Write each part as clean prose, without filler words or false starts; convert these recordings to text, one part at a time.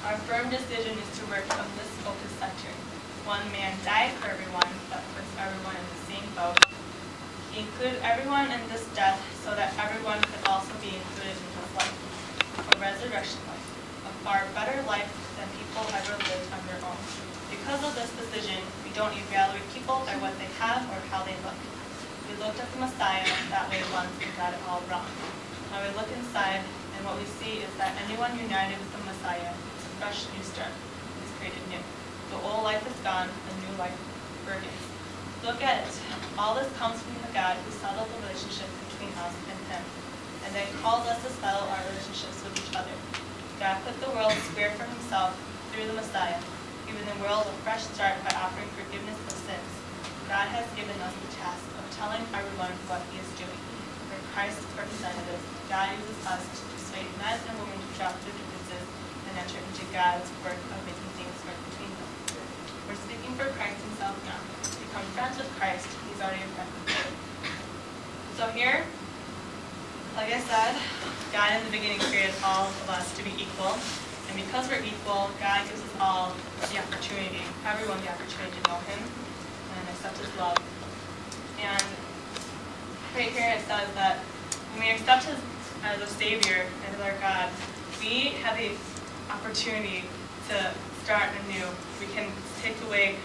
Our firm decision is to work from this focus center. One man died for everyone, but puts everyone in the same boat. He included everyone in this death so that everyone could also be included in his life, a resurrection life, a far better life than people ever lived on their own. Because of this decision, we don't evaluate people by what they have or how they look. We looked at the Messiah that way once and got it all wrong. Now we look inside, and what we see is that anyone united with the Messiah is a fresh new start, is created new. The old life is gone, a new life begins. Look at it. All this comes from the God who settled the relationship between us and him, and then called us to settle our relationships with each other. God put the world square for himself through the Messiah, giving the world a fresh start by offering forgiveness of sins. God has given us the task of telling everyone what he is doing. We're Christ's representatives. God uses us to persuade men and women to drop their differences and enter into God's work of making things work between them. We're speaking for Christ himself now. Become friends with Christ. He's already a friend with you. So here, like I said, God in the beginning created all of us to be equal. And because we're equal, God gives us all the opportunity, everyone the opportunity to know him and accept his love. And right here it says that when we accept him as a Savior and as our God, we have the opportunity to start anew. We can take away,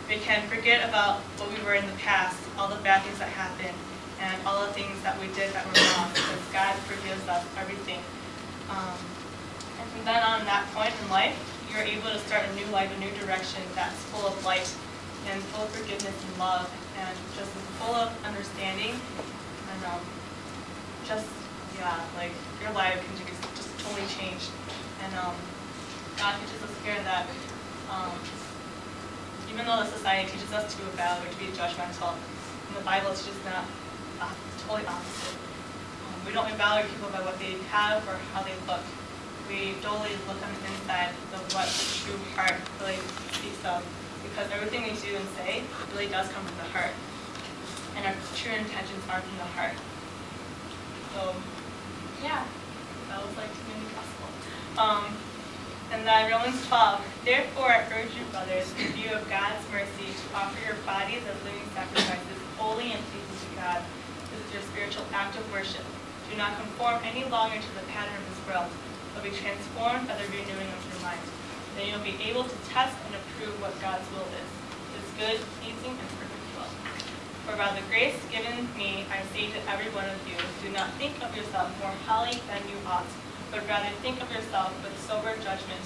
we can forget about what we were in the past, all the bad things that happened, and all the things that we did that were wrong, because God forgives us everything. And from then on, that point in life, you're able to start a new life, a new direction that's full of light and full of forgiveness and love, and just full of understanding, and like your life can just totally change. And God teaches us here that even though the society teaches us to evaluate, to be judgmental, in the Bible it's just not, it's totally opposite. We don't evaluate people by what they have or how they look. We totally look on the inside of what the true heart really speaks of, because everything we do and say really does come from the heart, and our true intentions are from the heart. So, yeah, that was like community gospel. And then Romans 12, therefore I urge you, brothers, in view of God's mercy, to offer your bodies as living sacrifices, holy and pleasing to God. This is your spiritual act of worship. Do not conform any longer to the pattern of this world, but be transformed by the renewing of your mind. Then you'll be able to test and approve what God's will is, his good, pleasing, and perfect will. For by the grace given me, I say to every one of you, do not think of yourself more highly than you ought, but rather think of yourself with sober judgment,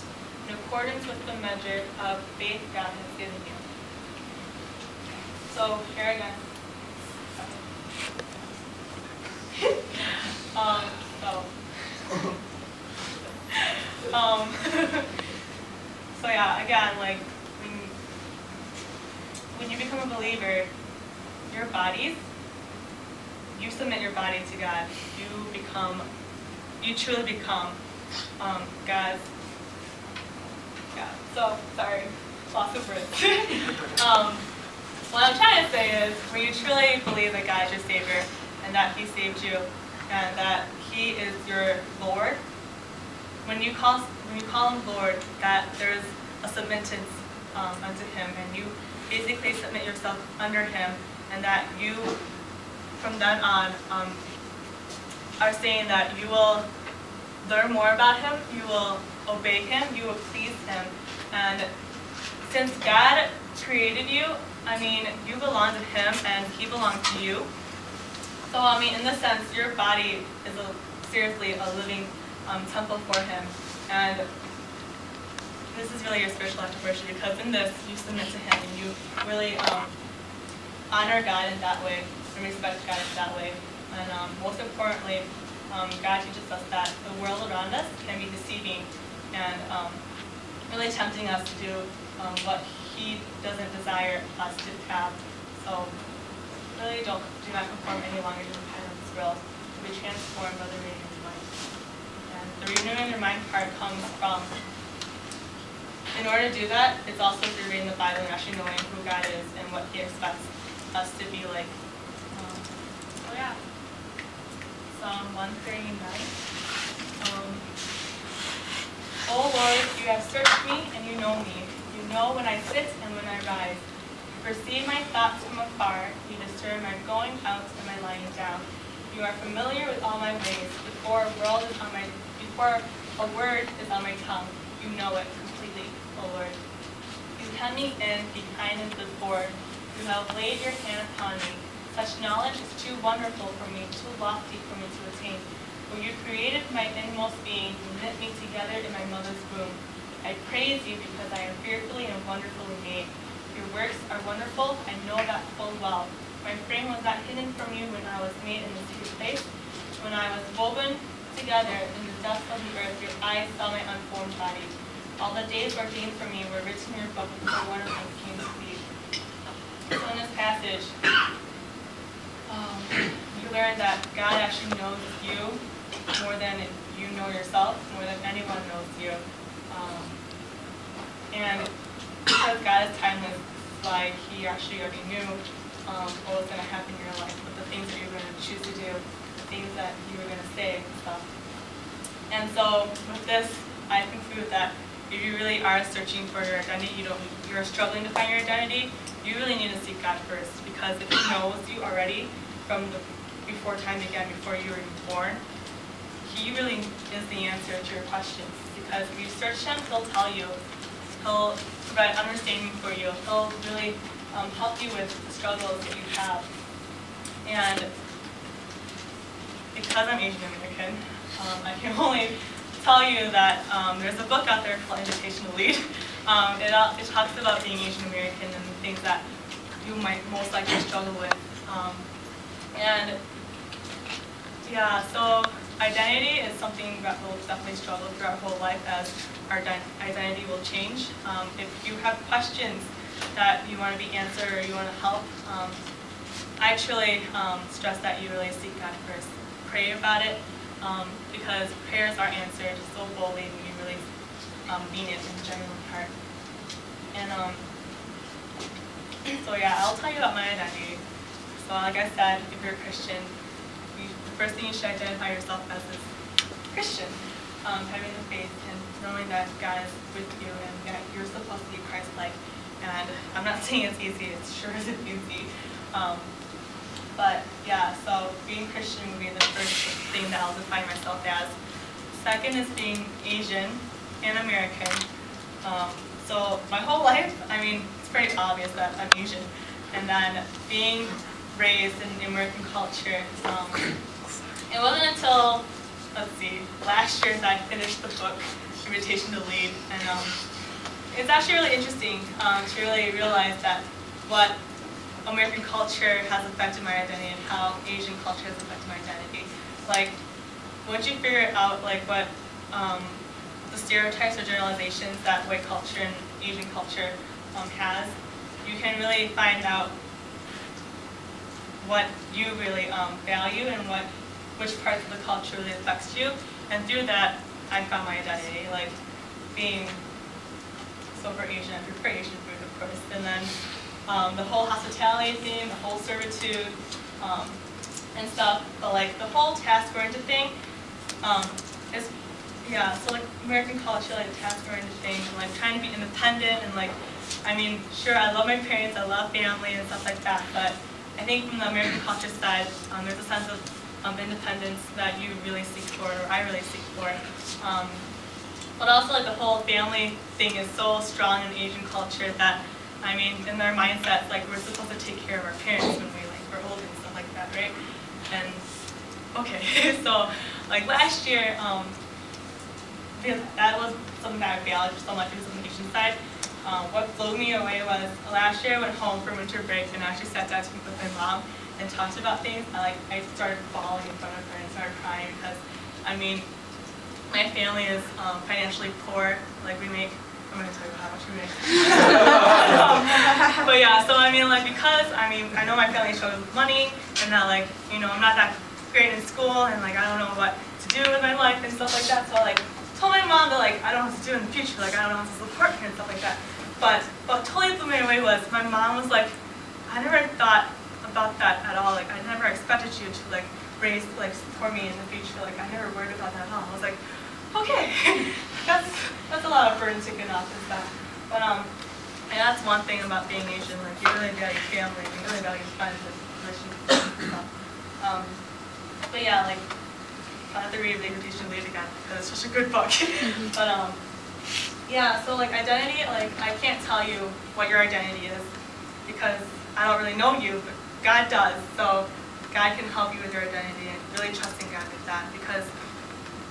in accordance with the measure of faith God has given you. So here again. So yeah, again, like when you become a believer, your bodies, you submit your body to God. You truly become God's. Yeah. So sorry, lots of words. What I'm trying to say is, when you truly believe that God is your Savior and that He saved you and that He is your Lord, when you call Him Lord, that there's a submittance unto Him, and you basically submit yourself under Him, and that you, from then on, are saying that you will learn more about Him, you will obey Him, you will please Him. And since God created you, I mean, you belong to Him and He belongs to you. So, I mean, in this sense, your body is seriously a living temple for Him. And this is really your spiritual act of worship, because in this, you submit to Him and you really honor God in that way and respect God in that way. And most importantly, God teaches us that the world around us can be deceiving and really tempting us to do what He doesn't desire us to have. So really do not conform any longer to the pattern of this world, to be transformed by the renewing of your mind. And the renewing of your mind part comes from, in order to do that, it's also through reading the Bible and actually knowing who God is and what He expects us to be like. So yeah. Psalm 139. O Lord, You have searched me, and you know me. You know when I sit and when I rise. You perceive my thoughts from afar. You discern my going out and my lying down. You are familiar with all my ways. Before a word is on my tongue, you know it completely, O Lord. You hem me in behind and before. You have laid your hand upon me. Such knowledge is too wonderful for me, too lofty for me to attain. For you created my inmost being, you knit me together in my mother's womb. I praise you because I am fearfully and wonderfully made. Your works are wonderful, I know that full well. My frame was not hidden from you when I was made in the secret place. When I was woven together in the dust of the earth, your eyes saw my unformed body. All the days ordained for me were written in your book before one of them came to be. So in this passage, you learn that God actually knows you more than you know yourself, more than anyone knows you. And because God is timeless, like He actually already knew what was going to happen in your life, what the things that you were going to choose to do, the things that you were going to say and stuff. And so with this, I conclude that if you really are searching for your identity, you're struggling to find your identity, you really need to seek God first, because if He knows you already from before time began, before you were even born, He really is the answer to your questions. Because if you search Him, He'll tell you. He'll provide understanding for you. He'll really help you with the struggles that you have. And because I'm Asian American, I can only tell you that there's a book out there called Invitation to Lead. It talks about being Asian American and the things that you might most likely struggle with. And yeah, so identity is something that we'll definitely struggle through our whole life as our identity will change. If you have questions that you want to be answered or you want to help, I truly stress that you really seek God first. Pray about it, because prayers are answered so boldly when you really mean it in genuine heart. And so yeah, I'll tell you about my identity. So like I said, if you're a Christian, the first thing you should identify yourself as is Christian, having the faith and knowing that God is with you and that you're supposed to be Christ-like. And I'm not saying it's easy, it sure isn't easy. But yeah, so being Christian would be the first thing that I'll define myself as. Second is being Asian and American. So my whole life, I mean, it's pretty obvious that I'm Asian. And then being raised in the American culture, it wasn't until, let's see, last year that I finished the book, Invitation to Lead. And it's actually really interesting to really realize that what American culture has affected my identity and how Asian culture has affected my identity. Like, once you figure out like what the stereotypes or generalizations that white culture and Asian culture has, you can really find out what you really value and which parts of the culture really affects you. And through that, I found my identity, like being, so for Asian, I prefer Asian food, of course, and then the whole hospitality thing, the whole servitude, and stuff. But like the whole task-oriented thing is, yeah. So like American culture, like the task-oriented thing, and like trying to be independent, and like, I mean, sure, I love my parents, I love family and stuff like that. But I think from the American culture side, there's a sense of independence that you really seek for, or I really seek for. But also like the whole family thing is so strong in Asian culture that, I mean, in their mindsets, like we're supposed to take care of our parents when we're old and stuff like that, right? And okay, so like last year, because that was something that I valued so much because of the Asian side. What blew me away was last year I went home for winter break and I actually sat down to meet with my mom and talked about things. I started bawling in front of her and started crying because, I mean, my family is financially poor. Like we make, I'm going to tell you how much we make. But yeah, so I mean, like because, I mean, I know my family struggles with money and that like, you know, I'm not that great in school and like I don't know what to do with my life and stuff like that. So I like told my mom that like I don't know what to do in the future. Like I don't know how to support her and stuff like that. But what totally blew me away was my mom was like, I never thought about that at all. Like I never expected you to like raise, like support me in the future. Like I never worried about that at all. I was like, okay, that's a lot of burden taken off is that. But and that's one thing about being Asian. Like you really value family, you really value friends and relationships and stuff. But yeah, like I have to read the Invitation to Lead again because it's such a good book. But yeah, so like identity, like I can't tell you what your identity is because I don't really know you, but God does. So God can help you with your identity and really trusting God with that, because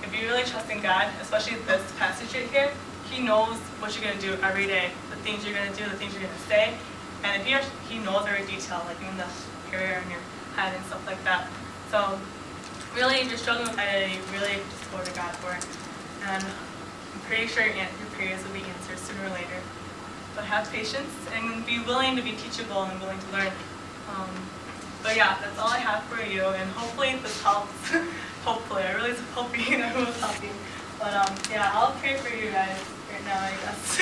if you really trust in God, especially this passage right here, He knows what you're going to do every day, the things you're going to do, the things you're going to say, and if He knows every detail, like even the hair on your head and stuff like that. So really, if you're struggling with identity, really just go to God for it, and I'm pretty sure your prayers will be answered sooner or later. But have patience and be willing to be teachable and willing to learn. But yeah, that's all I have for you, and hopefully this helps. Hopefully, I really was hoping I was helping. But yeah, I'll pray for you guys right now, I guess.